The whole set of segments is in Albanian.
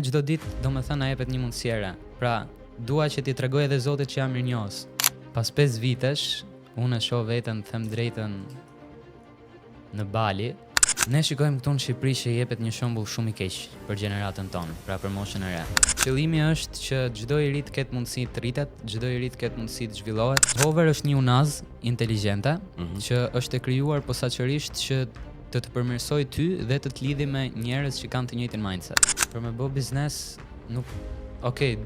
Çdo ditë domethënë na jepet një mundësi e re. Pra, dua që t'i tregoj edhe Zotit që jam mirënjohës. Pas 5 vitesh, unë e shoh veten, them drejtën, në Bali. Ne shikojmë këtu në Shqipëri që jepet një shembull shumë i keq për gjeneratën tonë, pra për moshën e re. Qëllimi është që çdo i ri të ketë mundësi të rritet, çdo i ri të ketë mundësi të zhvillohet. Hover është një unaz inteligjente që është e krijuar posaçërisht që të përmirësoj ty dhe të lidhi me njerëz që kanë të njëjtin mindset. Për me bë biznes nuk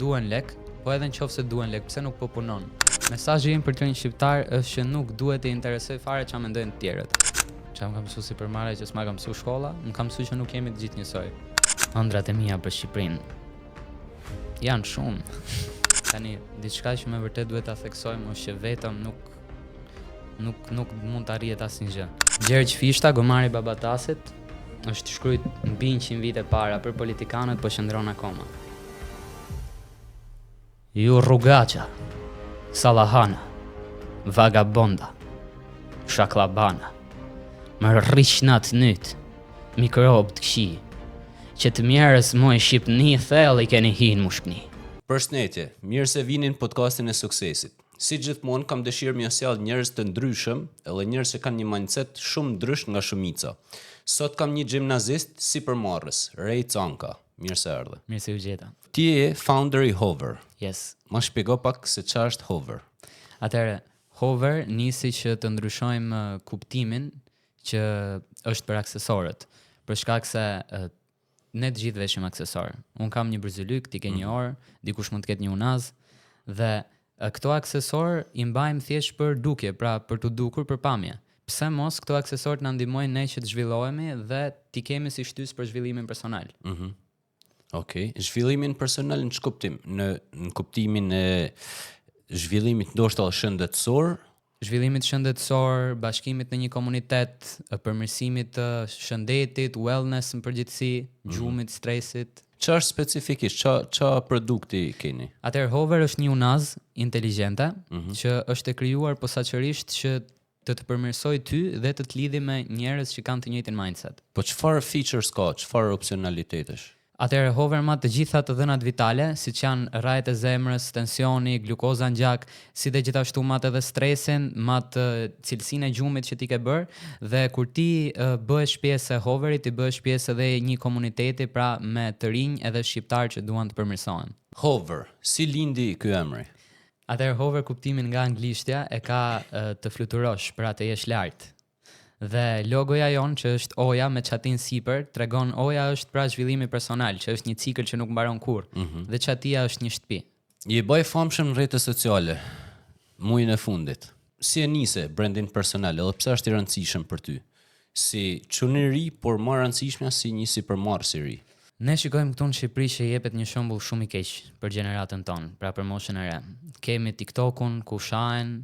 duhen lek, po edhe nëse duhen lek, pse nuk po punon? Mesazhi im për të rinj shqiptar është që nuk duhet të interesoj fare çfarë mendojnë të tjerët. Që më kam mësu si përmarrje që s'ma kam mësu shkolla, më kam mësu që nuk jemi të gjithë njësoj. Ëndrat e mia për Shqipërinë janë shumë. Tani, diçka që me vërtet duhet ta theksojmë është që vetëm nuk mund të arrihet asnjë gjë. Gjergj Fishta, gomari i Babatasit, është shkruajt mbi 100 vite para për politikanët, po qëndron akoma. Ju rrugaqa, salahana, vagabonda, shaklabana, më rrishnat nyt, mikrob të këqi, që të mjerës moj Shqipni thellë i keni hinë mushkni. Përshëndetje, mirë se vinin podcastin e suksesit. Si gjithmonë kam dëshirë m'ja sjell njerëz të ndryshëm, edhe njerëz që kanë një mindset shumë ndrysh nga shumica. Sot kam një gjimnazist si përmarrës, Ray Canka. Mirë se erdhe. Mirë se u gjeta. Ti je founder i Hover. Yes. Ma shpjego pak se çfarë është Hover. Atëherë, Hover nisi që të ndryshojmë kuptimin që është për aksesorët, për shkak se ne të gjithë veshim aksesor. Un kam një bërzylyk, ti ke një orë, dikush mund të ketë një unaz dhe këto aksesor i mbajmë thjesht për dukje, pra për të dukur për pamje. Pse mos këto aksesorë na ndihmojnë ne që të zhvillohemi dhe t'i kemi si shtys për zhvillimin personal. Okej, zhvillimin personal në ç'kuptim? Në kuptimin e zhvillimit ndoshta shëndetësor, zhvillimit shëndetësor, bashkimit në një komunitet, përmirësimit të shëndetit, wellness në përgjithësi, gjumit, stresit. Çfarë specifikisht, ç'a produkti keni? Atëherë Hover është një unaz inteligjente që është e krijuar posaçërisht që të përmirësoj ty dhe të lidhi me njerëz që kanë të njëjtin mindset. Po çfarë features ka, çfarë opsionalitetesh? Atëherë Hover ma të gjitha të dhënat vitale, siç janë rrajt e zemrës, tensioni, glukoza në gjak, si dhe gjithashtu mat edhe stresin, mat cilësinë e gjumit që ti ke bërë, dhe kur ti bëhesh pjesë e Hoverit, ti bëhesh pjesë edhe një komuniteti, pra me të rinj edhe shqiptar që duan të përmirësohen. Hover, si lindi ky emri? Atëherë Hover kuptimin nga anglishtja e ka të fluturosh, pra të jesh lart. Dhe logoja jon që është oja me çatin sipër, tregon oja është pra zhvillimi personal, që është një cikël që nuk mbaron kurrë. Dhe çatia është një shtëpi. Je bëj famshëm në rrjetet sociale muajin e fundit. Si e nise brandin personal, edhe pse është i rëndësishëm për ty? Si çun i ri, por më rëndësishme si një sipërmarrës i ri. Ne shikojmë këtu në Shqipëri që jepet një shembull shumë i keq për gjeneratën tonë, pra për moshën e re. Kemi TikTokun, ku shahen,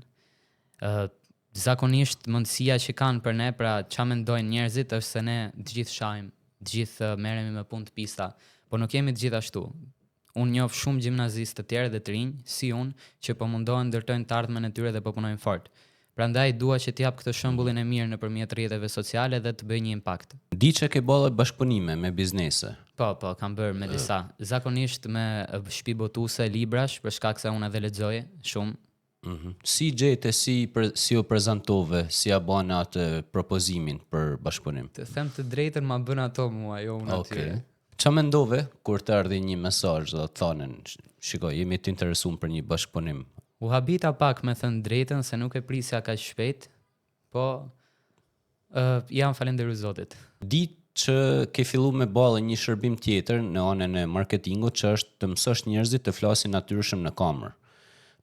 zakonisht mundësia që kanë për ne, pra ç'a mendojnë njerëzit është se ne të gjithë shajmë, të gjithë merremi me punë të pista, por nuk jemi të gjithashtu. Unë njoh shumë gjimnazistë të tjerë dhe të rinj, si unë, që po mundohen ndërtojnë të ardhmen e tyre dhe po punojnë fort. Prandaj dua që t'jap këtë shembullin e mirë nëpërmjet rrjeteve sociale dhe të bëj një impakt. Di që ke bollë bashkëpunime me biznese. Po, kam bërë me disa. Zakonisht me shtëpi botuese, librash, për shkak se unë edhe lexoj shumë. Si gjete, si u prezantove, si ja bane atë propozimin për bashkëpunim? Të them të drejtën, ma bën ato mua, jo unë atyre. Qa mendove kur të ardhi një mesazh dhe të thonin, shikoj, jemi të interesuar për një bashkëpunim? U habita pak me thënë drejtën se nuk e prisja kaq shpejt, po jam falenderues Zotit. Di që ke fillu me ballë një shërbim tjetër në anën e marketingut që është të mësosh njerëzit të flasin natyrshëm në kamerë.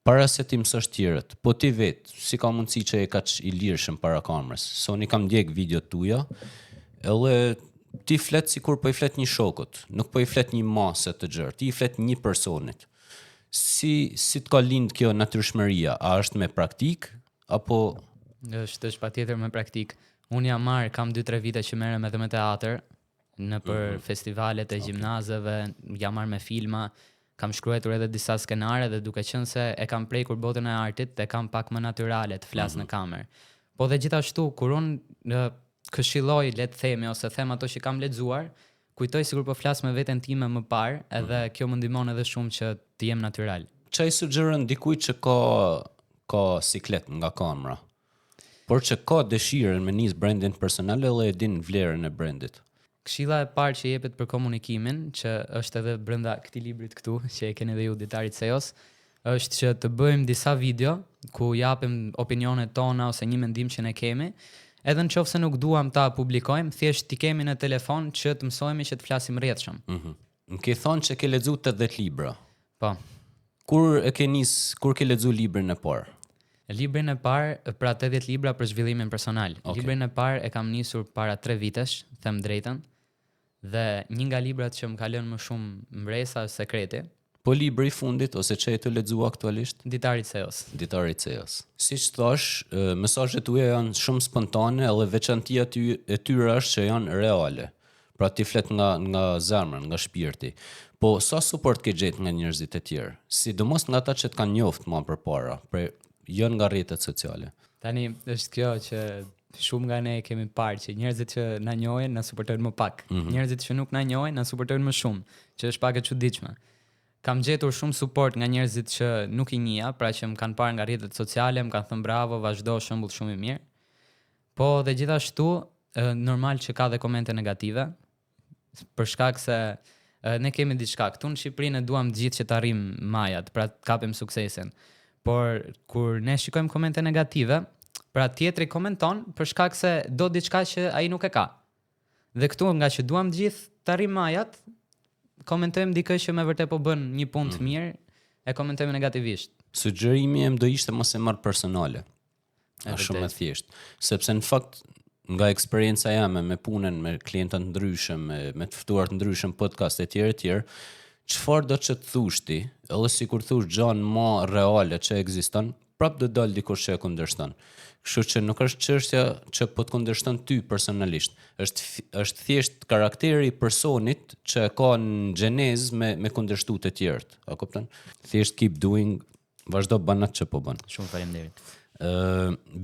Para se ti mësosh tjerët, po ti vetë, si ka mundësi që e kaq i lirshëm para kamerës? Soni kam ndjek videot tuja, edhe ti flet sikur po i flet një shokut, nuk po i flet një mase të gjerë, ti i flet një personit. Si të ka lind kjo natyrshmëria? A është me praktik apo është patjetër me praktik. Unë kam 2-3 vite që merrem edhe me teatr, në për festivalet e gjimnazeve, jam marrë me filma. Kam shkruar edhe disa skenare dhe duke qenë se e kam prekur botën e artit, e kam pak më natyrale të flas në kamerë. Po dhe gjithashtu kur unë këshilloj, le të themi, ose them ato që kam lexuar, kujtoj sikur po flas me veten time më parë, edhe kjo më ndihmon edhe shumë që të jem natyral. Çaj sugjeron dikujt që ka siklet nga kamera, por që ka dëshirën me nis brandin personal dhe e din vlerën e brandit. Këshilla e parë që jepet për komunikimin, që është edhe brenda këtij librit këtu, që e keni edhe ju Ditarit Seos, është që të bëjmë disa video ku japim opinionet tona ose një mendim që ne kemi, edhe në qoftë se nuk duam ta publikojmë, thjesht t'i kemi në telefon që të mësojmë që të flasim rrjedhshëm. Më ke thonë që ke lexuar 80 libra. Po. Kur ke lexuar librin e parë? Librin e parë, pra 80 libra për zhvillimin personal. Okay. Librin e parë e kam nisur para 3 vitesh, them drejtën, dhe një nga librat që më ka lënë më shumë mbresa është Sekreti. Po libri i fundit ose që e të lexua aktualisht? Ditarit Seos. Ditarit Seos. Siç thash, mesazhet tuaja janë shumë spontane edhe veçantia e tyre është që janë reale. Pra ti flet nga zemra, nga shpirti. Po sa suport ke gjetë nga njerëzit e tjerë? Sidomos nga ata që të kanë njoftë më përpara, jo nga rrjetet sociale. Tani është kjo që shumë nga ne kemi parë që njerëzit që na njohin na suportojnë më pak. Njerëzit që nuk na njohin na suportojnë më shumë, që është pak e çuditshme. Kam gjetur shumë suport nga njerëzit që nuk i njeh, pra që më kanë parë nga rrjetet sociale, më kanë thënë bravo, vazhdo, shembull shumë i mirë. Po dhe gjithashtu, normal që ka dhe komente negative, për shkak se ne kemi diçka këtu në Shqipëri, ne duam gjithë që të arrijm majat, pra të kapim suksesin. Por kur ne shikojmë komente negative, pra tjetri komenton për shkak se do diçka që ai nuk e ka. Dhe këtu nga që duam gjithë të arrijm majat, komentojmë dikë që me vërtet po bën një punë të mirë, e komentojmë negativisht. Sugjerimi im do ishte mos e marr personale. Është shumë e thjeshtë, sepse në fakt nga eksperienca jame me punën me klientë të ndryshëm, me të ftuar të ndryshëm, podcast e tjerë, çfarë do të thoshti, edhe sikur thosh gjën më reale që ekziston, prap do dal dikush që e kundërshton. Kështu që nuk është çështja që po të kundërshton ty personalisht, është thjesht karakteri i personit që ka në gjenezë me kundërshtu të tjerët. A kupton? Thjesht keep doing, vazhdo bën atë që po bën. Shumë faleminderit.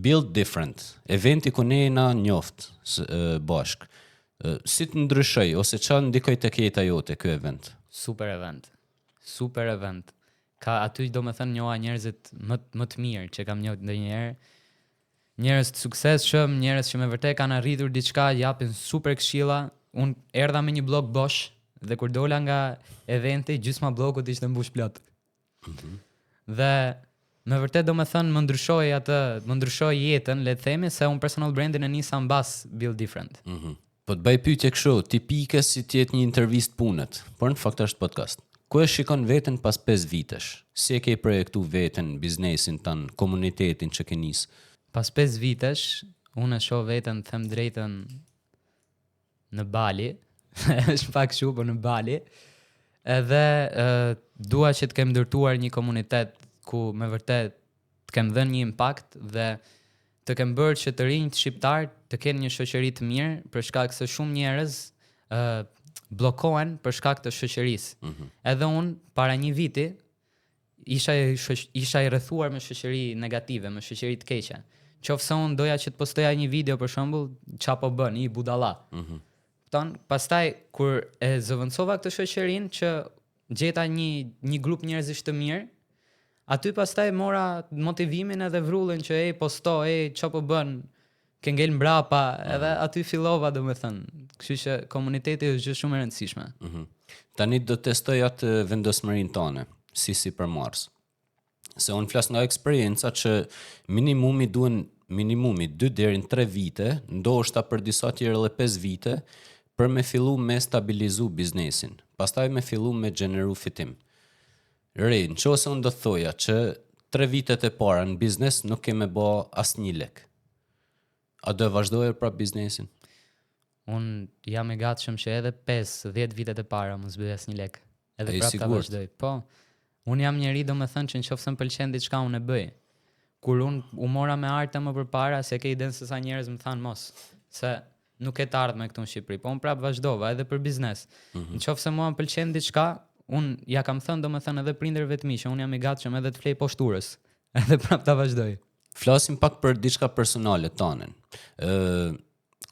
Build different. Eventi ku ne na njoft bashk. Si të ndryshoj ose çfarë ndikoi tek jeta jote ky event? Super event. Super event. Ka aty domethënë njoha njerëzit më të mirë që kam njohur ndonjëherë. Njerëz të suksesshëm, njerëz që me vërtet kanë arritur diçka, japin super këshilla. Unë erdha me një blog bosh dhe kur dola nga eventi, gjysma blogut ishte mbush plot. Dhe me vërtet domethënë më ndryshoi jetën, le të themi, se unë personal brandin e nisa mbas Build Different. Po të bëj pyetje kështu, tipike si të jetë një intervistë punët, por në fakt është podcast. Ku e shikon veten pas 5 vitesh? Si e ke projektu veten, biznesin tan, komunitetin që ke nis? Pas 5 vitesh, unë e shoh veten, them drejtën, në Bali, është pak kështu, po në Bali, edhe dua që të kem ndërtuar një komunitet ku me vërtet të kem dhënë një impakt dhe të kem bërë që të rinjt shqiptar të kenë një shoqëri të mirë, për shkak se shumë njerëz bllokohen për shkak të shoqërisë. Edhe unë para një viti isha i rrethuar me shoqëri negative, me shoqëri të keqe. Qofse unë doja që të postoja një video për shembull, çfarë po bën, i budalla. Pastaj kur e zëvendësova këtë shoqërinë që gjeta një grup njerëzish të mirë, aty pastaj mora motivimin edhe vrullën që posto, çfarë po bën, ke ngel mbrapa, edhe aty fillova domethënë. Kështu që komuniteti është gjë shumë e rëndësishme. Tani do të testoj atë vendosmërinë tonë, si përmarrës. Se unë flas nga eksperienca që minimumi 2 deri në 3 vite, ndoshta për disa tjerë edhe 5 vite, për me fillu me stabilizu biznesin. Pastaj me fillu me gjeneru fitim. Nëse unë do të thoja që 3 vitet e para në biznes nuk ke me bë asnjë lek. A do e vazhdoj prap biznesin? Unë jam i gatshëm që edhe 5-10 vitet e para mos bëj asnjë lek. Edhe prap ta vazhdoj. Po. Unë jam njeri domethënë që nëse më pëlqen diçka unë e bëj. Kur unë u mora me artë më përpara, se ke idenë se sa njerëz më thanë mos, se nuk e të ardhme këtu në Shqipëri, po unë prap vazhdova edhe për biznes. Nëse mua më pëlqen diçka, unë ja kam thënë domethënë edhe prindërve të mi që unë jam i gatshëm edhe të flej poshturës, edhe prap ta vazhdoj. Flasim pak për diçka personale tonën.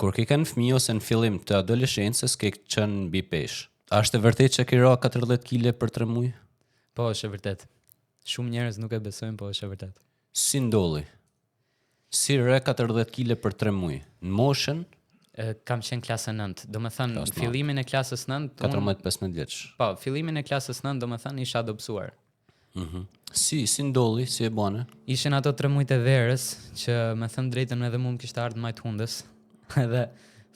Kur ke kanë fëmijë ose në fillim të adoleshencës ke qenë mbi peshë. A është e vërtetë që ke ra 14 kg për 3 muaj? Po, është e vërtet. Shumë njerëz nuk e besojnë, po është e vërtet. Si ndolli? Si re 14 kg për 3 muaj? Në moshën Kam qenë klasë 9. Do me thënë, Klasë 9. fillimin e klasës 9... 14-15 vjeç. Po, fillimin e klasës 9, do me thënë, isha adopsuar. Si ndolli, si e bane? Ishin ato 3 muajt e verës, që me thënë drejtën edhe mund kishte ardhur majt hundës, edhe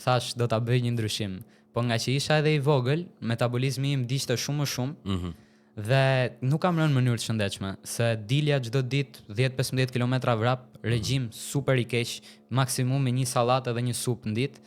thash do ta bëj një ndryshim. Po nga që isha edhe i vogël, metabolizmi im dishte shumë më shumë, dhe nuk kam rënë në mënyrë të shëndetshme, se dilja çdo ditë 10-15 kilometra vrap, regjim super i keq, maksimum me një sallatë dhe një supë në ditë.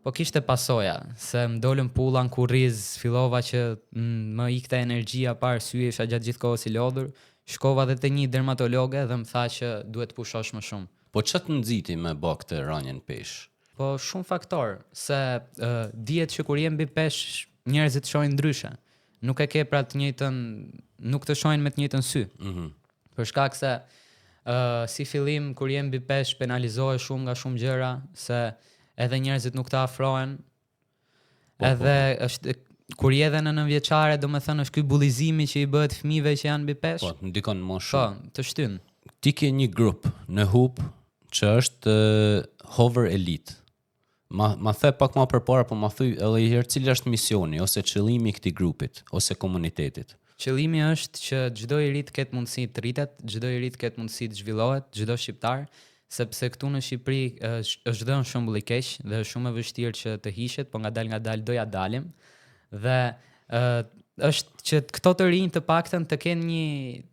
Po kishte pasoja, se më dolën pulla në kurriz, fillova që më ikte energjia pa arsye, isha gjatë gjithë kohës i lodhur, shkova dhe te një dermatologe dhe më tha që duhet të pushosh më shumë. Po ç'a të nxiti me bë këtë rënien peshë? Po shumë faktor, se dihet që kur je mbi peshë, njerëzit shohin ndryshe. Nuk e ke pra të njëjtën, nuk të shohin me të njëjtën sy. Për shkak se si fillim kur je mbi peshë penalizohesh shumë nga shumë gjëra, se edhe njerëzit nuk të afrohen. Edhe është kur je edhe në 9 vjeçare, domethënë është ky bullizimi që i bëhet fëmijëve që janë mbi peshë. Po, ndikon më Po, shumë. të shtyn. Ti ke një grup në hub që është Hover Elite. Ma the pak më përpara, po ma thuj edhe një herë cili është misioni ose qëllimi i këtij grupit ose komunitetit. Qëllimi është që çdo i ri të ketë mundësi të rritet, çdo i ri të ketë mundësi të zhvillohet, çdo shqiptar, sepse këtu në Shqipëri është dhënë shembull i keq dhe është shumë e vështirë që të hiqet, po ngadalë do ja dalim. Dhe është që këto të rinj të paktën të kenë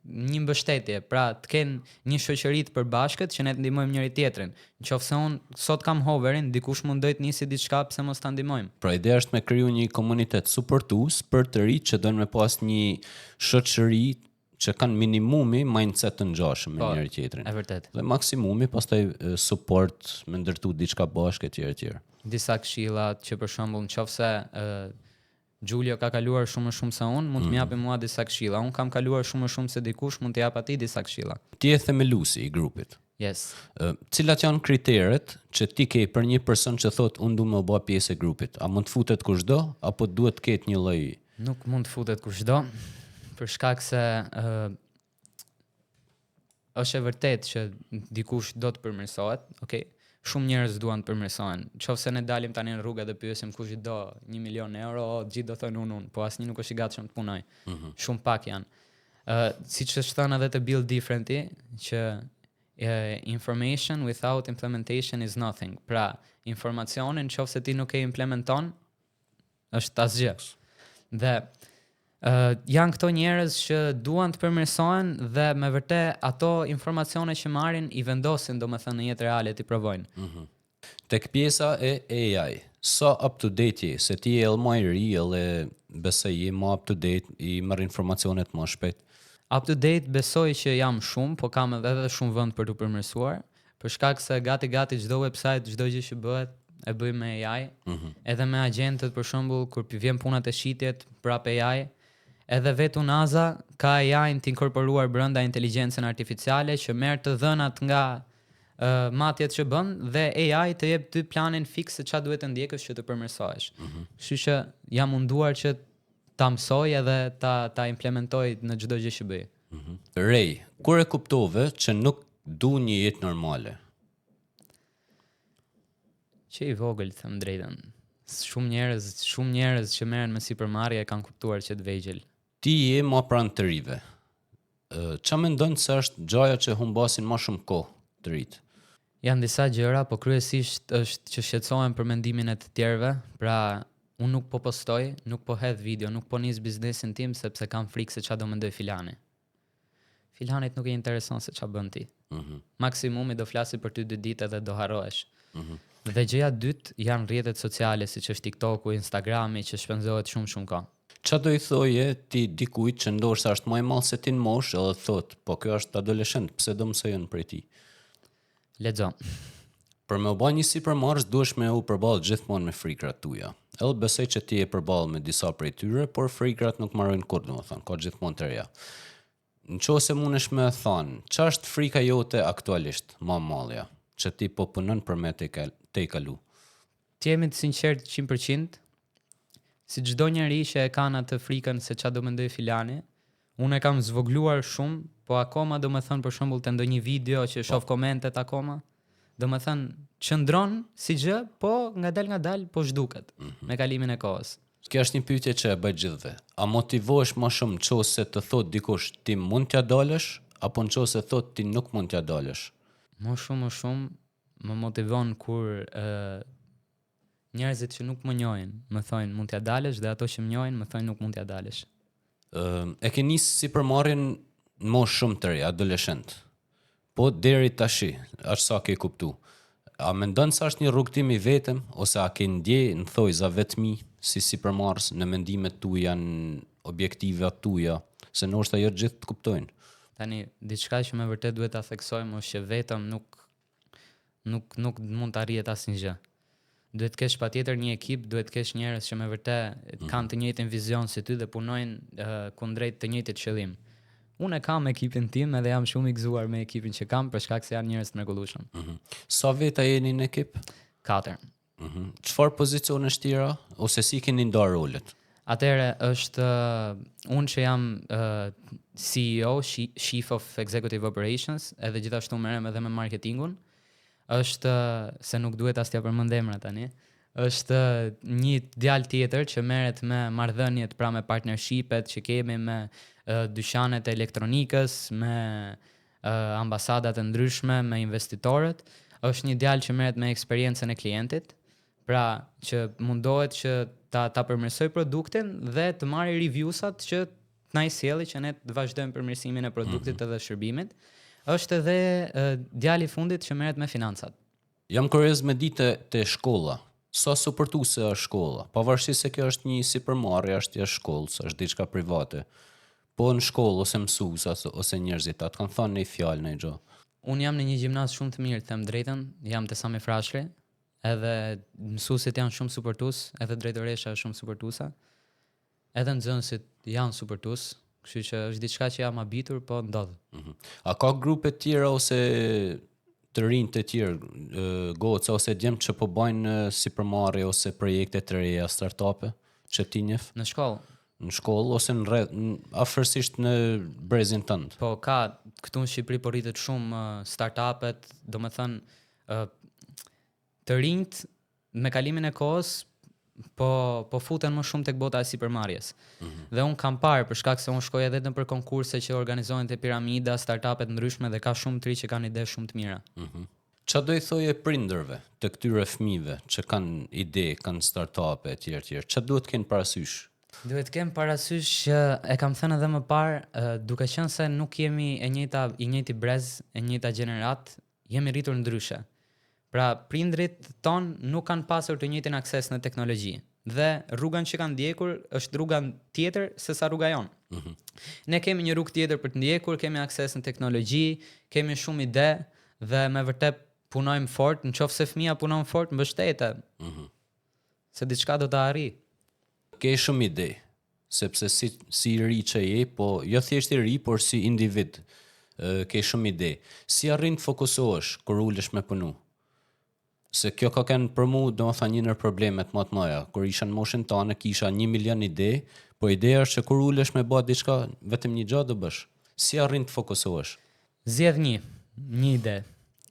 një mbështetje, pra të kenë një shoqëri të përbashkët që ne të ndihmojmë njëri tjetrin. Nëse unë sot kam hoverin, dikush mund të nisi diçka pse mos ta ndihmojmë. Pra ideja është me kriju një komunitet suportues për të rinj që doin me pas një shoqëri që kanë minimumi mindset të ngjashëm me njëri tjetrin. E vërtet. Dhe maksimumi pastaj support me ndërtu diçka bashkë etj. Disa këshilla që për shembull nëse Giulio ka kaluar shumë më shumë se unë, mund të më japë mua disa këshilla. Unë kam kaluar shumë më shumë se dikush, mund të jap atij disa këshilla. Ti je themeluesi i grupit. Yes. Cilat janë kriteret që ti ke për një person që thot unë du me bë pjesë e grupit? A mund të futet kushdo apo duhet të ketë një lloj? Nuk mund të futet kushdo, për shkak se është e vërtetë që dikush do të përmirësohet, okay? Shumë njerëz duan të përmirësohen. Nëse ne dalim tani në rrugë dhe pyesim kush i do 1 milion euro, gjithë do thonë unë, po asnjë nuk është i gatshëm të punoj. Shumë pak janë. Siç është thënë edhe te Build Differently, që information without implementation is nothing. Pra, informacionin nëse ti nuk e implementon, është asgjë. Dhe janë këto njerëz që duan të përmirësohen dhe me vërtet ato informacione që marrin i vendosin domethënë në jetë reale ti provojnë. Tek pjesa e AI, sa up to date je, se ti je më i ri, edhe besoj je më up to date, i marr informacionet më shpejt. Up to date besoj që jam shumë, po kam edhe shumë vend për të përmirësuar, për shkak se gati çdo website, çdo gjë që bëhet e bëjmë me AI, edhe me agjentët për shembull kur vjen punat e shitjet prap AI. Edhe vetë NASA ka AI-n të inkorporuar brenda inteligjencën artificiale që merr të dhënat nga matjet që bën dhe AI të jep ty planin fiks se çfarë duhet të ndjekësh që të përmirësohesh. Kështu që jam munduar që ta mësoj edhe ta implementoj në çdo gjë që bëj. Rej, kur e kuptove që nuk du një jetë normale? Që i vogël, them drejtën. Shumë njerëz që merren me sipërmarrje kanë kuptuar që të vegjël. Ti je më pranë të rive. Qa mendon se është gjaja që humbasin më shumë kohë të rit? Janë disa gjëra, po kryesisht është që shqetësohen për mendimin e të tjerëve, pra unë nuk po postoj, nuk po hedh video, nuk po nis biznesin tim sepse kam frikë se çfarë do mendoj filani. Filanit nuk e intereson se çfarë bën ti. Maksimumi do flasi për ty 2 ditë edhe do harrohesh. Dhe gjëja dytë janë rrjetet sociale siç është TikToku, Instagrami që shpenzohet shumë kohë. Qa do i thoje ti dikujt që ndoshta është më i madh se ti në moshë edhe thot, po kjo është adoleshent, pse do mësojnë prej ti? Lexo. Për me u bë një sipërmarrës duhesh me u përballë gjithmonë me frikrat tuaja. Edhe besoj që ti je përballë me disa prej tyre, por frikrat nuk marrin kurrë, domethënë, ka gjithmonë të reja. Nëse mundesh me thënë, ç'a është frika jote aktualisht, më mallja, që ti po punon për me te i kalu? Të jemi të sinqert 100%, si çdo njeri që e kanë atë frikën se ç'a do mendoj filani, unë e kam zvogluar shumë, po akoma do më thënë për shembull të ndonjë video që shoh komentet akoma, do më thënë qëndron si gjë, po ngadal po zhduket me kalimin e kohës. Kjo është një pyetje që e bëj gjithëve. A motivohesh më shumë nëse të thot dikush ti mund t'ja dalësh apo nëse thot ti nuk mund t'ja dalësh? Më shumë më motivon kur njerëzit që nuk më njohin më thojnë mund t'ja dalësh dhe ato që më njohin më thojnë nuk mund t'ja dalësh. E ke nisë sipërmarrjen në moshë shumë të re, adoleshent. Po deri tashi, është sa ke kuptu. A mendon se është një rrugtim i vetëm ose a ke ndje në thojza vetmi si sipërmarrës në mendimet tuaja, në objektivat tuaja, se ndoshta jo të gjithë të kuptojnë. Tani diçka që me vërtet duhet ta theksojmë është që vetëm nuk mund të arrihet asnjë gjë. Duhet të kesh patjetër një ekip, duhet të kesh njerëz që me vërtet kanë të njëjtin vizion si ty dhe punojnë kundrejt të njëjtit qëllim. Unë e kam ekipin tim edhe jam shumë i gëzuar me ekipin që kam për shkak se janë njerëz të mrekullueshëm. Sa veta jeni në ekip? 4. Çfarë pozicionesh tjera ose si keni ndarë rolet? Atëherë është unë që jam CEO, Chief of Executive Operations, edhe gjithashtu merrem edhe me marketingun. Është se nuk duhet as t'ja përmend emra tani. Është një djalë tjetër që merret me marrëdhëniet, pra me partnershipet që kemi me dyqanet e elektronikës, me ambasadat e ndryshme, me investitorët. Është një djalë që merret me eksperiencën e klientit, pra që mundohet që ta përmirësoj produktin dhe të marrë reviewsat që na i sjelli që ne të vazhdojmë përmirësimin e produktit edhe shërbimit. Është edhe djali i fundit që merret me financat. Jam kurioz me ditë te shkolla. Sa suportuese është shkolla? Pavarësisht se kjo është një sipërmarrje, është jashtë shkollës, është diçka private. Po në shkollë ose mësues ose njerëzit atë kanë thënë një fjalë në gjë. Unë jam në një gjimnaz shumë të mirë, them drejtën, jam te Sami Frashëri, edhe mësuesit janë shumë suportues, edhe drejtoresha është shumë suportuese. Edhe nxënësit janë suportues, kështu që është diçka që jam habitur, po ndodh. A ka grupe të tjera ose të rinj të tjerë, goca ose djemt që po bajnë sipërmarrje ose projekte të reja, startupe që ti njeh? Në shkollë. Në shkollë ose në rreth, afërsisht në brezin tënd. Po ka këtu në Shqipëri po rritet shumë startupet, domethënë të rinjt me kalimin e kohës po futen më shumë tek bota e sipërmarrjes. Dhe un kam parë për shkak se un shkoj edhe në për konkurse që organizohen te Piramida, startupet ndryshme dhe ka shumë të rinj që kanë ide shumë të mira. Çfarë do i thoje prindërve të këtyre fëmijëve që kanë ide, kanë startupe etj. Çfarë duhet të kenë parasysh? Duhet të kem parasysh që e kam thënë edhe më parë, duke qenë se nuk jemi i njëjti brez, e njëjta gjenerat, jemi rritur ndryshe. Pra prindrit ton nuk kanë pasur të njëjtin akses në teknologji dhe rruga që kanë ndjekur është rruga tjetër se sa rruga jon. Ne kemi një rrugë tjetër për të ndjekur, kemi akses në teknologji, kemi shumë ide dhe me vërtet punojmë fort, nëse fëmia punon fort, mbështetet. Se diçka do ta arrijë. Ke shumë ide, sepse si i ri që je, po jo thjesht i ri, por si individ, ke shumë ide. Si arrin të fokusohesh kur ulesh me punu? Se kjo ka qenë për mu, do më thënë një nër problemet më të mëja. Kur isha në moshën tane, kisha 1 milion ide, po ideja është që kur ulesh me bë diçka, vetëm një gjë do bësh. Si arrin të fokusohesh? Zgjedh një ide.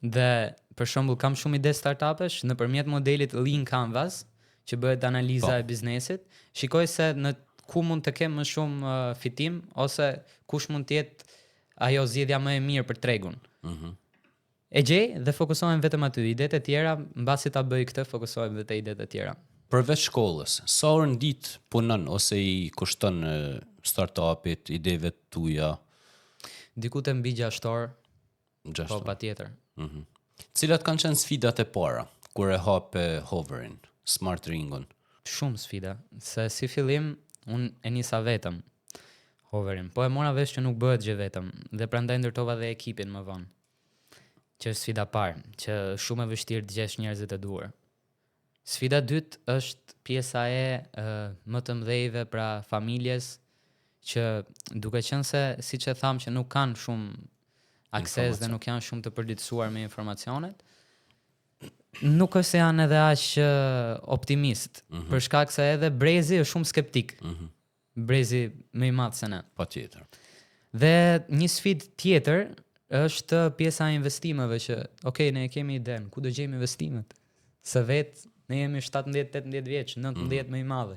Dhe për shembull kam shumë ide startupesh nëpërmjet modelit Lean Canvas, që bëhet analiza e biznesit, shikoj se në ku mund të kem më shumë fitim ose kush mund të jetë ajo zgjedhja më e mirë për tregun. E gjej dhe fokusohem vetëm aty. Idetë e tjera, mbasi ta bëj këtë, fokusohem vetë te idetë e tjera. Përveç shkollës, sa orë në ditë punon ose i kushton startupit, ideve tuaja? Diku te mbi 6 orë. 6 Po orë. patjetër. Cilat kanë qenë sfidat e para kur e hape Hoverin, Smart Ringun? Shumë sfida, se si fillim unë e nisa vetëm Hoverin, po e mora vesh që nuk bëhet gjë vetëm dhe prandaj ndërtova dhe ekipin më vonë. Që është sfida parë, që shumë e vështirë të gjesh njerëzit e duhur. Sfida dytë është pjesa e më të mëdhejve, pra familjes, që duke qenë se siç e tham që nuk kanë shumë akses dhe nuk janë shumë të përditësuar me informacionet, nuk është se janë edhe aq optimist, për shkak se edhe Brezi është shumë skeptik. Brezi më i madh se ne. Patjetër. Dhe një sfidë tjetër është pjesa e investimeve që, ne kemi idenë, ku do gjejmë investimet? Se vetë ne jemi 17-18 vjeç, 19 më i madhe.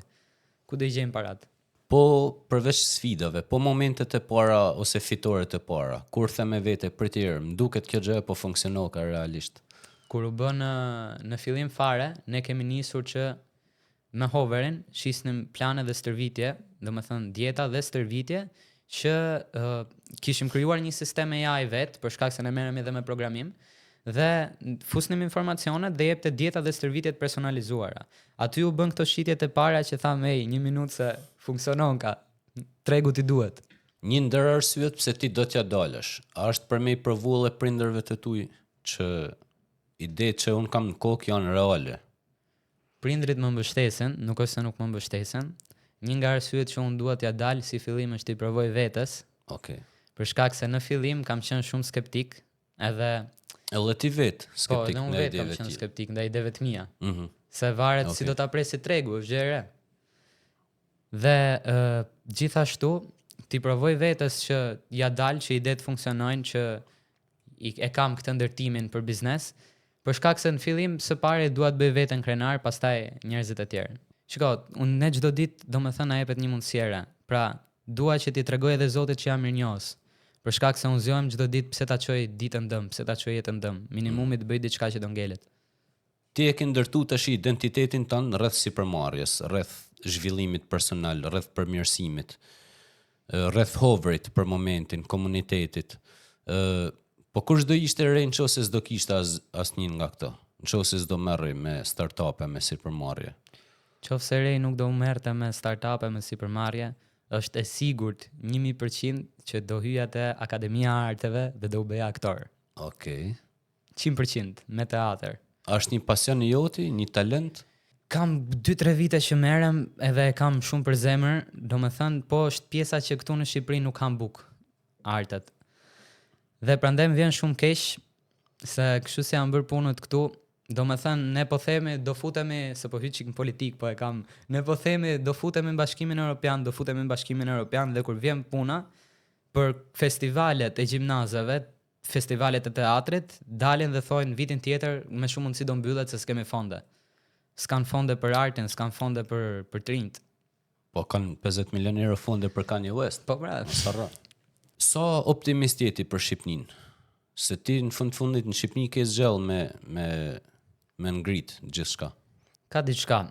Ku do i gjejmë parat? Po përveç sfidave, po momentet e para ose fitoret e para, kur them me vete për të tjerë, më duket kjo gjë po funksionon ka realisht. Kur u bën në fillim fare, ne kemi nisur që me hoverin shisnim plane dhe stërvitje, domethënë dieta dhe stërvitje, që kishim krijuar një sistem AI vet, për shkak se ne merremi edhe me programim, dhe fusnim informacionet dhe jepte dieta dhe stërvitjet personalizuara. Aty u bën këto shitjet e para që tham, një minutë se funksionon ka, tregu ti duhet. Një ndër arsyet pse ti do t'ja dalësh, a është për me i provu edhe prindërve të tuaj që idetë që unë kam në kokë janë reale? Prindrit më mbështesin, nuk është se nuk më mbështesin. Një nga arsyet që unë dua t'ja dal si fillim është t'i provoj vetes. Okej. Për shkak se në fillim kam qenë shumë skeptik, edhe ti vetë skeptik unë ndaj vetë kam ideve qenë tjera. skeptik ndaj ideve të mia. Se Ok. varet si do ta presi tregu, është gjë e re. Dhe gjithashtu ti provoj vetes që ja dal që idetë funksionojnë, që e kam këtë ndërtimin për biznes, për shkak se në fillim së pari dua të bëj veten krenar, pastaj njerëzit e tjerë. Shiko, unë ne çdo ditë domethënë na jepet një mundësire. Pra, dua që ti tregoj edhe Zotit që jam mirënjohës. Për shkak se unë zgjohem çdo ditë pse ta çoj ditën dëm, pse ta çoj jetën dëm. Minimumi të bëj diçka që do ngelet. Ti e ke ndërtu tash identitetin tënd rreth sipërmarrjes, rreth zhvillimit personal, rreth përmirësimit, rreth hoverit për momentin, komunitetit. Po kush do ishte re nëse s'do kishte asnjë nga këto? Nëse s'do merrej me startupe, me sipërmarrje. Qofse rej nuk do u merrte me startupe, me sipërmarrje, është e sigurt 1000% që do hyja te Akademia e Arteve dhe do u bëja aktor. Okej. 100% me teatr. Është një pasion i joti, një talent? Kam 2-3 vite që merrem edhe e kam shumë për zemër, domethënë po është pjesa që këtu në Shqipëri nuk kam buk artet. Dhe prandaj më vjen shumë keq se kështu si janë bërë punët këtu, domethënë ne po themi do futemi, se po hyj në politik, po e kam, ne po themi do futemi në Bashkimin Evropian, dhe kur vjen puna për festivalet e gjimnazeve, festivalet e teatrit, dalin dhe thojnë vitin tjetër me shumë mundësi do mbyllet se s'kemi fonde. S'kan fonde për artin, s'kan fonde për të rinjt. Po kanë 50 milion euro fonde për Kanye West. Po pra, Sa optimist jeti për Shqipnin? Se ti në fundit në Shqipni ke zgjell me ngrit gjithçka. Ka diçka.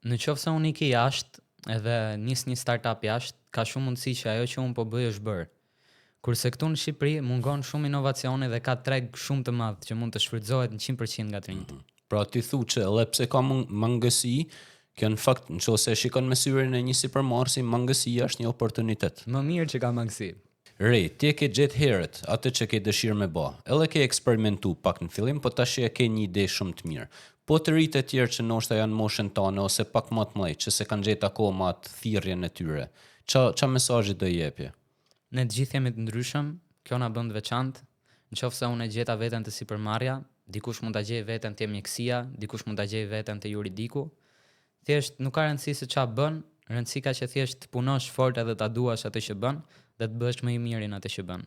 Në qoftë se unë iki jashtë edhe nis një startup jashtë, ka shumë mundësi që ajo që unë po bëj është bërë. Kurse këtu në Shqipëri mungon shumë inovacione dhe ka treg shumë të madh që mund të shfrytëzohet në 100% nga të rinjt. Pra ti thu që edhe pse ka mangësi, kjo në fakt nëse e shikon me syrin e një sipërmarrësi, mangësia është një oportunitet. Më mirë që ka mangësi. Rej, ti e ke gjetë herët atë që ke dëshirë me bë. Edhe ke eksperimentu pak në fillim, po tash e ke një ide shumë të mirë. Po të rinjtë e tjerë që ndoshta janë moshën tënde ose pak më të mëdhenj, që se kanë gjetë akoma atë thirrjen e tyre. Ç'a mesazhi do jepje? Ne të gjithë jemi të ndryshëm, kjo na bën të veçantë. Nëse unë e gjeta veten të sipërmarrja, dikush mund ta gjejë veten te mjekësia, dikush mund ta gjejë veten te juridiku. Thjesht nuk ka rëndësi se ç'a bën, rëndësi ka që thjesht të punosh fort edhe ta duash atë që bën dhe të bësh më i miri në atë që bën.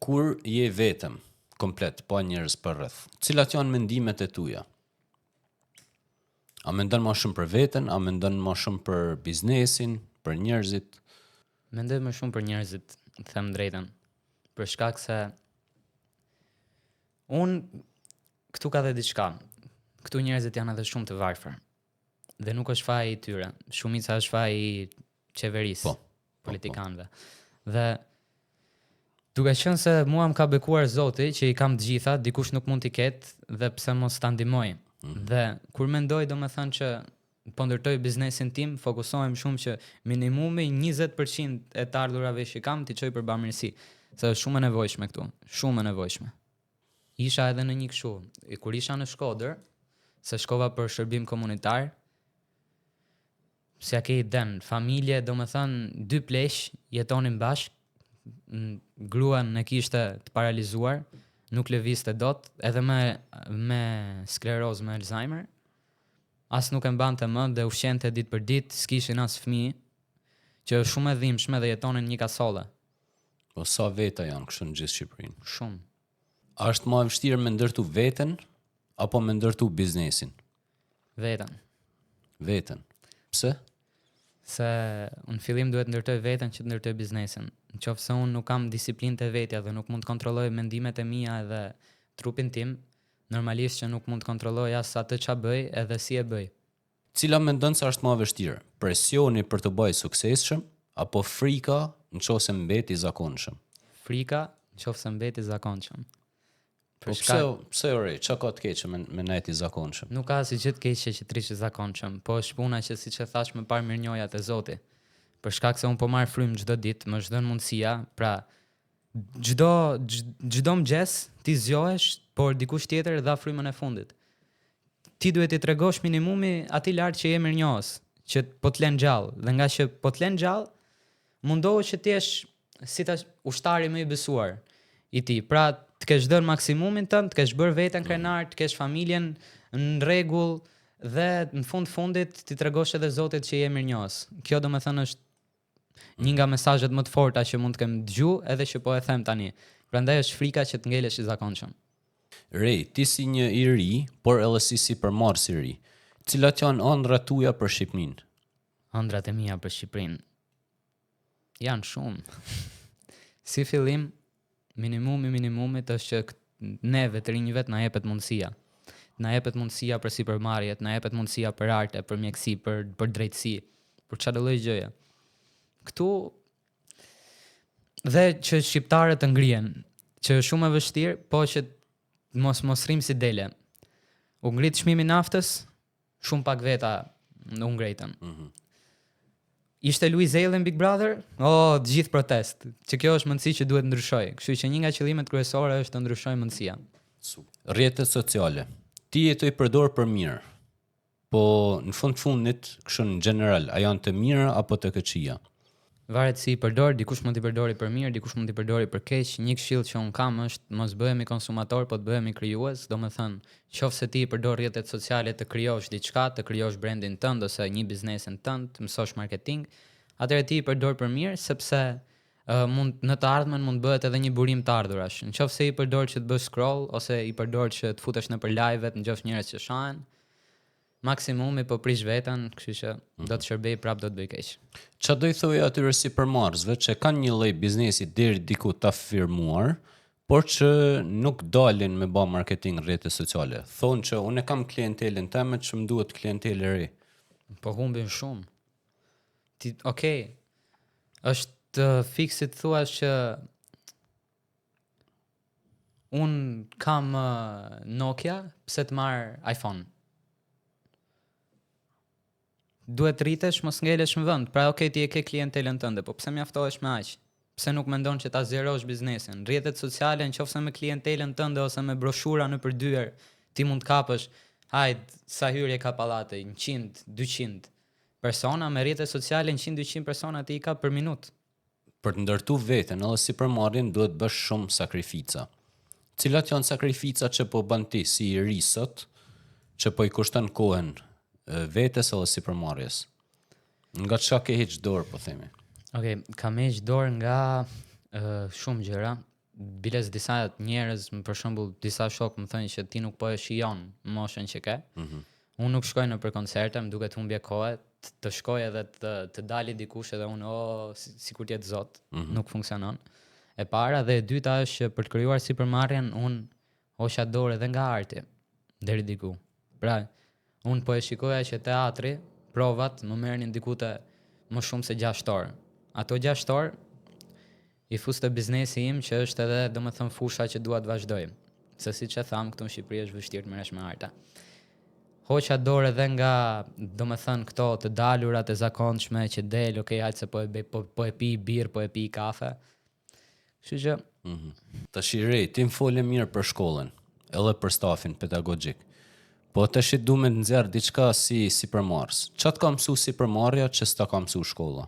Kur je vetëm, komplet, pa njerëz përreth, cilat janë mendimet e tua? A mendon më shumë për veten, a mendon më shumë për biznesin, për njerëzit? Mendoj më shumë për njerëzit, të them drejtën. Për shkak se këtu ka dhe diçka. Këtu njerëzit janë edhe shumë të varfër. Dhe nuk është faji i tyre. Shumica është faji i qeverisë, politikanëve. Dhe duke qenë se mua më ka bekuar Zoti që i kam të gjitha, dikush nuk mund t'i ketë dhe pse mos ta ndihmoj. Dhe kur mendoj domethënë që po ndërtoj biznesin tim, fokusohem shumë që minimumi 20% e të ardhurave që kam t'i çoj për bamirësi, se është shumë e nevojshme këtu, shumë e nevojshme. Isha edhe në një kështu, kur isha në Shkodër, se shkova për shërbim komunitar, si a ke iden, familje, domethënë 2 pleq jetonin bashk, gruan e kishte të paralizuar, nuk lëvizte dot, edhe me sklerozë me Alzheimer. As nuk e mbante më dhe ushqente ditë për ditë, s'kishin as fëmijë, që është shumë e dhimbshme dhe jetonin një kasolle. Po sa veta janë kështu në gjithë Shqipërinë? Shumë. A është më e vështirë me ndërtu veten apo me ndërtu biznesin? Veten. Veten. Pse? Se në fillim duhet ndërtoj veten që të ndërtoj biznesin. Nëse unë nuk kam disiplinë të vetja dhe nuk mund të kontrolloj mendimet e mia edhe trupin tim, normalisht që nuk mund të kontrolloj as atë ç'a bëj edhe si e bëj. Cila mendon se është më e vështirë? Presioni për të bërë suksesshëm apo frika nëse mbeti i zakonshëm? Frika nëse mbeti i zakonshëm. Po pse ore, çka ka të keqe me net i zakonshëm? Nuk ka asgjë të keqe që trish i zakonshëm, po është puna që siç e thash më parë mirënjohja te Zoti. Për shkak se un po marr frym çdo ditë, më çdon mundësia, pra çdo mëngjes ti zgjohesh, por dikush tjetër dha frymën e fundit. Ti duhet i tregosh minimumi atij lart që je mirënjohës, që po të lën gjallë, dhe nga që po të lën gjallë, mundohesh që ti jesh si tash ushtari më i besuar i tij. Pra të kesh dhënë maksimumin tënd, të kesh bërë veten krenar, të kesh familjen në rregull dhe në fundit ti tregosh edhe Zotit që je mirënjohës. Kjo domethënë është një nga mesazhet më të forta që mund të kem dëgjuar edhe që po e them tani. Prandaj është frika që të ngelesh i zakonshëm. Rej, ti si një i ri, por edhe si sipërmarrës i ri. Cilat janë ëndrat tuaja për Shqipërinë? Ëndrat e mia për Shqipërinë janë shumë. Si fillim, minimumit është që neve të rinjve të na jepet mundësia. Na jepet mundësia për sipërmarrjet, na jepet mundësia për arte, për mjekësi, për drejtësi, për çfarë lloj gjëje. Këtu dhe që shqiptarët të ngrihen, që është shumë e vështirë, po që mos rrim si dele. U ngrit çmimi i naftës, shumë pak veta u ngritën. Ishte Luiz Ellen Big Brother, të gjithë protest, që kjo është mundësi që duhet ndryshoj. Kështu që një nga qëllimet kryesore është të ndryshoj mundësia. Rrjetet sociale. Ti e të i përdor për mirë, po në fundit, kështu në general, a janë të mira apo të këqija? Varet si i përdor, dikush mund t'i përdori për mirë, dikush mund t'i përdori për keq. Një këshill që un kam është mos bëhemi konsumator, po të bëhemi krijues, domethënë, qofse ti i përdor rrjetet sociale të krijosh diçka, të krijosh brandin tënd ose një biznesin tënd, të mësosh marketing, atëherë ti i përdor për mirë sepse në të ardhmen mund bëhet edhe një burim të ardhurash. Nëse i përdor që të bësh scroll ose i përdor që të futesh nëpër live-et, ngjosh njerëz që shahen, maksimumi po prish veten, kështu që do të shërbej prap do të bëj keq. Ç'a do i thojë atyre sipërmarrësve që kanë një lloj biznesi deri diku ta firmuar, por që nuk dalin me bë marketing rrjete sociale. Thonë që unë kam klientelën time që më duhet klientelë e re. Po humbin shumë. Është fiksit thuash që un kam Nokia, pse të marr iPhone? Duhet rritesh, mos ngelesh në vend. Pra ti e ke klientelën tënde, po pse mjaftohesh me aq? Pse nuk mendon që ta zjerosh biznesin? Rrjetet sociale, nëse me klientelën tënde ose me broshura nëpër dyer, ti mund të kapësh, sa hyrje ka pallate, 100, 200 persona me rrjetet sociale, 100-200 persona ti i ka për minutë. Për të ndërtu veten edhe sipërmarrjen duhet bësh shumë sakrifica. Cilat janë sakrificat që po bën ti si i ri sot, që po i kushton kohën vetes ose sipërmarrjes? Nga çka ke heq dorë, po themi? Kam heq dorë nga shumë gjëra. Biles disa njerëz, për shembull, disa shokë më thënë që ti nuk po e shijon moshën që ke. Unë nuk shkoj nëpër koncerte, më duket humbje kohe, të shkoj edhe të dali dikush edhe unë sikur të jetë Zot, nuk funksionon. E para dhe e dyta është që për të krijuar sipërmarrjen unë hoqa dorë edhe nga arti deri diku. Pra, unë po e shikoja që teatri, provat më merrnin diku te më shumë se 6 orë. Ato 6 orë i fuste biznesi im që është edhe domethënë fusha që dua të vazhdoj. Se siç e tham, këtu në Shqipëri është vështirë të merresh me arta. Hoqa dorë edhe nga domethënë këto të dalurat e zakonshme që del, hajt se po e pi birr, po e pi kafe. Kështu që Tash ti më fole mirë për shkollën, edhe për stafin pedagogjik. Po tash du me nxjerr diçka si sipërmarrës. Ç'a të ka mësuar sipërmarrja që s'ta ka mësuar shkolla?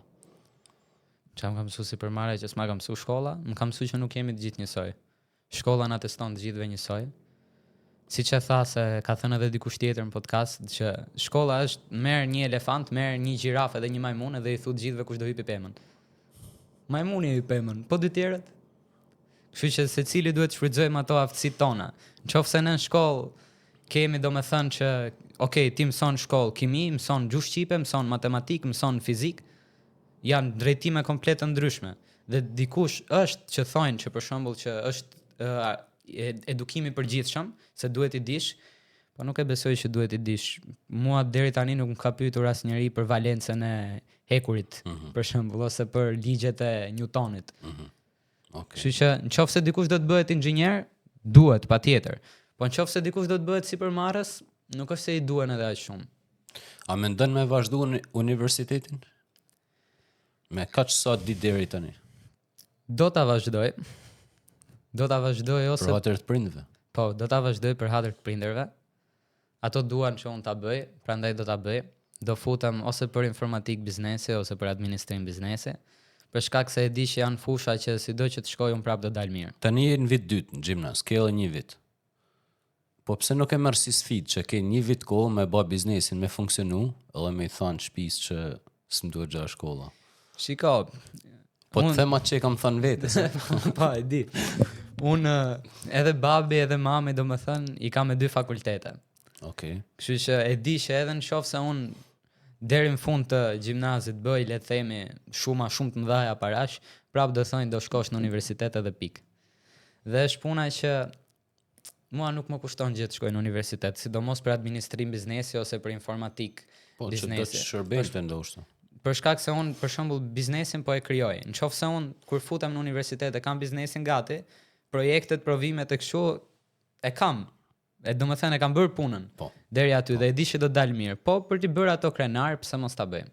Ç'a më ka mësuar sipërmarrja që s'ma ka mësuar shkolla? Më ka mësuar që nuk jemi të gjithë njësoj. Shkolla na teston të gjithëve njësoj. Siç e tha se ka thënë edhe dikush tjetër në podcast që shkolla është merr një elefant, merr një gjirafë dhe një majmun dhe i thu të gjithëve kush do hypi pemën. Majmuni i hypi pemën, po dy tjerët. Kështu që secili duhet të shfrytëzojmë ato aftësitë tona. Nëse në shkollë kemi domethënë që ti mëson shkollë kimi, mëson gjuhë shqipe, mëson matematik, mëson fizik, janë drejtime komplet të ndryshme. Dhe dikush është që thonë që për shembull që është edukimi i përgjithshëm, se duhet i dish, po nuk e besoj që duhet i dish. Mua deri tani nuk më ka pyetur asnjëri për valencën e hekurit, për shembull, ose për ligjet e Newtonit. Okay. Kështu që nëse dikush do të bëhet inxhinier, duhet patjetër. Po nëse dikush do të bëhet sipërmarrës, nuk është se i duhen edhe aq shumë. A mendon me vazhdu universitetin? Me kaq sa ditë deri tani? Do ta vazhdoj. Do ta vazhdoj ose për hatër të prindve. Po, do ta vazhdoj për hatër të prindërve. Ato duan që unë ta bëj, prandaj do ta bëj. Do futem ose për informatik biznesi ose për administrim biznesi, për shkak se e di që janë fusha që sido që të shkoj unë prapë do dal mirë. Tani je në vit 2 në gjimnaz, ke edhe 1 vit. Po pse nuk e merr si sfidë që ke 1 vit kohë me bë biznesin, me funksionu, edhe me i thënë shtëpisë që s'm duhet gjatë shkolla. Shiko, po të them atë që kam thënë vetes. Po, e di. Unë edhe babi edhe mami domethënë i kam me 2 fakultete. Okej. Kështu që e di që edhe nëse unë deri në fund të gjimnazit bëj le të themi shumë të mëdha parash, prapë do thonë do shkosh në universitet edhe pik. Dhe është puna që mua nuk më kushton gjë të shkoj në universitet, sidomos për administrim biznesi ose për informatik biznesi. Po që do të shërbente ndoshta. Për shkak se unë për shembull biznesin po e krijoj. Nëse unë kur futem në universitet e kam biznesin gati, projektet, provimet e kështu e kam. E domethënë e kam bërë punën. Po. Deri aty dhe e di që do dal mirë. Po për të bërë ato krenar, pse mos ta bëj?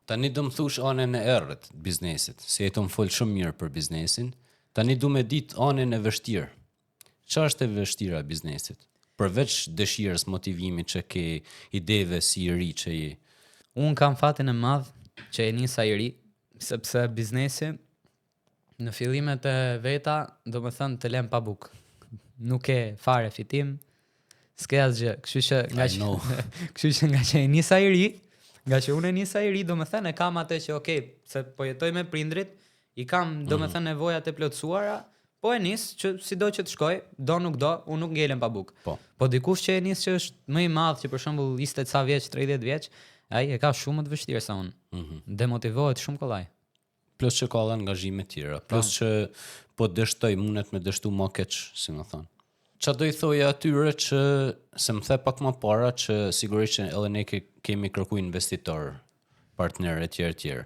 Tani do më thush anën e errët të biznesit. Si e të më fol shumë mirë për biznesin. Tani du me ditë anën e vështirë. Çfarë është e vështira e biznesit? Përveç dëshirës, motivimit që ke, ideve si i ri që je. Unë kam fatin e madh që e nisa i ri, sepse biznesi në fillimet e veta do më thënë të lem pa buk. Nuk e fare fitim, s'ke asgjë. Kështu që nga që e nisa i ri, nga që unë e nisa i ri, do më thënë e kam atë që se po jetoj me prindrit, i kam do më thënë nevojat e plotësuara, po e nis që sido që të shkoj, do nuk do, unë nuk ngelem pa buk. Po dikush që e nis që është më i madh, që për shembull 20 ca vjeç, 30 vjeç, ai e ka shumë më të vështirë sa unë. Demotivohet shumë kollaj. Plus që ka angazhime tjera, plus që po dështoj mundet me dështu më keq, si më thonë. Qa do i thoja atyre që se më the pak më para që sigurisht që edhe ne kemi kërku investitor, partner e tjerë.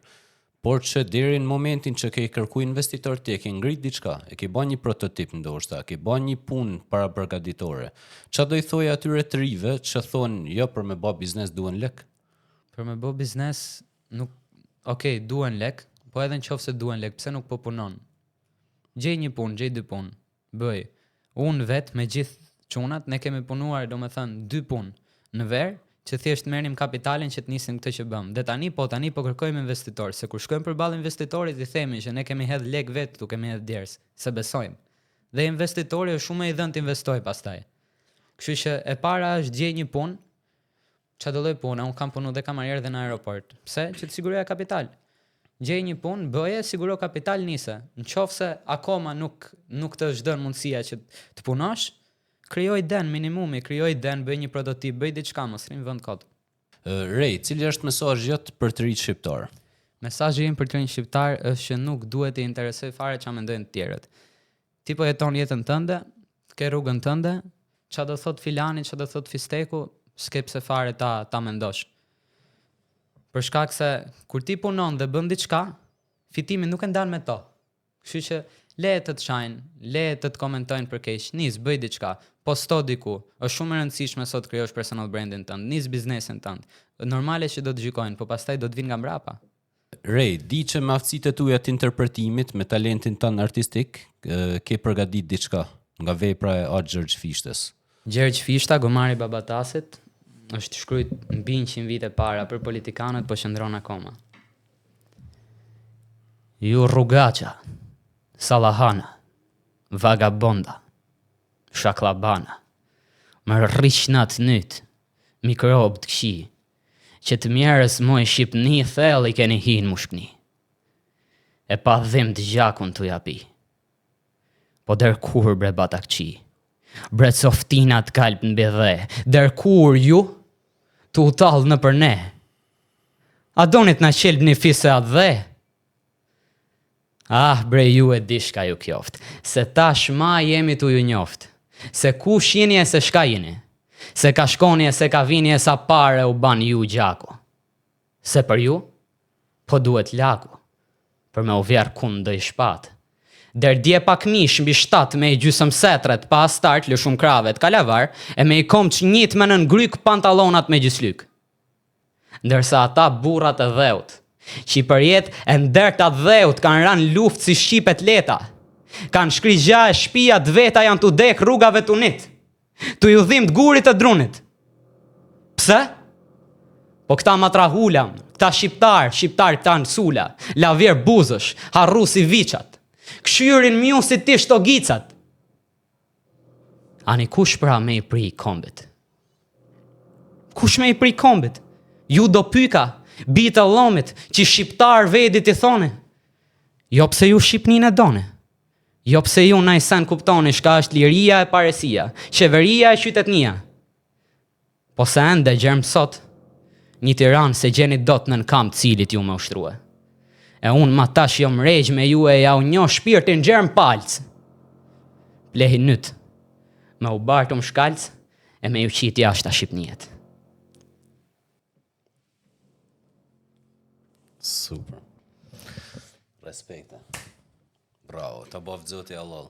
Por që deri në momentin që ke kërku investitor ti e ke ngrit diçka, e ke bën një prototip ndoshta, ke bën një punë para përgatitore. Qa do i thoja atyre të rive që thonë jo për me bë biznes duhen lek? Për me bë biznes nuk duhen lek, po edhe nëse duhen lek, pse nuk po punon? Gjej një punë, gjej 2 punë. Bëj. Unë vetë me gjithë çunat ne kemi punuar, domethënë 2 punë në ver, që thjesht merrim kapitalin që të nisim këtë që bëm. Dhe tani po kërkojmë investitor, se kur shkojmë përballë investitorit i themi që ne kemi hedh lek vetë, tu kemi hedh ders, se besojmë. Dhe investitori është shumë i dhënë të investoj pastaj. Kështu që e para është gjej një punë. Çfarë do lloj pune? Unë kam punuar dhe kamarier dhe në aeroport. Pse? Që të siguroja kapital. Gjej një punë, bëje, siguro kapital nise. Nëse akoma nuk të është dhënë mundësia që të punosh, krijoj den minimumi, bëj një prototip, bëj diçka, mos rrim vend kot. Rej, cili është mesazhi jot për të rinj shqiptar? Mesazhi im për të rinj shqiptar është që nuk duhet të interesoj fare çfarë mendojnë të tjerët. Ti po jeton jetën tënde, ke rrugën tënde, çfarë do thot filani, çfarë do thot fisteku, s'ke pse fare ta mendosh. Për shkak se kur ti punon dhe bën diçka, fitimin nuk e ndan me to. Kështu që le të shajnë, le të komentojnë për keq, nis bëj diçka, posto diku. Është shumë e rëndësishme sot krijosh personal brandin tënd, nis biznesin tënd. Normale që do të gjykojnë, po pastaj do të vinë nga mbrapa. Rej, di që me aftësitë tuaja të interpretimit, me talentin tënd artistik, ke përgatit diçka nga vepra e Gjergj Fishtes. Gjergj Fishta, gomari Babatasit, është shkruajt mbi 100 vite para për politikanët, po qëndron akoma. Ju rrugaqa, salahana, vagabonda, shaklabana, më rrishnat nyt, mikrob të këqi, që të mjerës moj Shqipni thell i keni hin mushkni. E pa dhim të gjakun të japi. Po der kur bre bata këqi, bre softinat kalp në bedhe, der kur ju, të utall në për ne. A donit na qelb një fise atë dhe? Ah, bre ju e dishka ju kjoft, se tash ma jemi të ju njoft, se kush jeni e se shka jeni, se ka shkoni e se ka vini e sa pare u ban ju gjako. Se për ju, po duhet laku, për me u vjerë kundë i shpat. Der dje pak mish mbi 7 me i gjysëm setret, pa start lë shumë kravet, kalavar, e me i kom që njit me në ngryk pantalonat me gjyslyk. Ndërsa ata burrat e dheut, që i përjet e nderta dheut kanë ranë luft si shqipet leta, kanë shkrigja e shpia dveta janë të dek rrugave të unit, të ju dhim të gurit e drunit. Pse? Po këta matrahula, këta shqiptar këta në sula, lavjer buzësh, harru si viqat, këshyrin mju si tish të gicat. Ani kush pra me i pri kombit? Kush me i pri kombit? Ju do pyka, bitë lomit, që shqiptar vedit i thone. Jo pse ju Shqipnin e done. Jo pse ju na i sen kuptoni shka është liria e paresia, qeveria e qytetnia. Po se ende gjermë sot, një Tiranë se gjeni dot në kam cilit ju me ushtrua. E unë ma tash jo mrejgj me ju e ja u njo shpirtin gjermë palc. Plehi nyt, me u bartu më shkalc, e me ju qiti ashta Shqipnijet. Super. Respekte. Bravo, të boftë zoti Allah.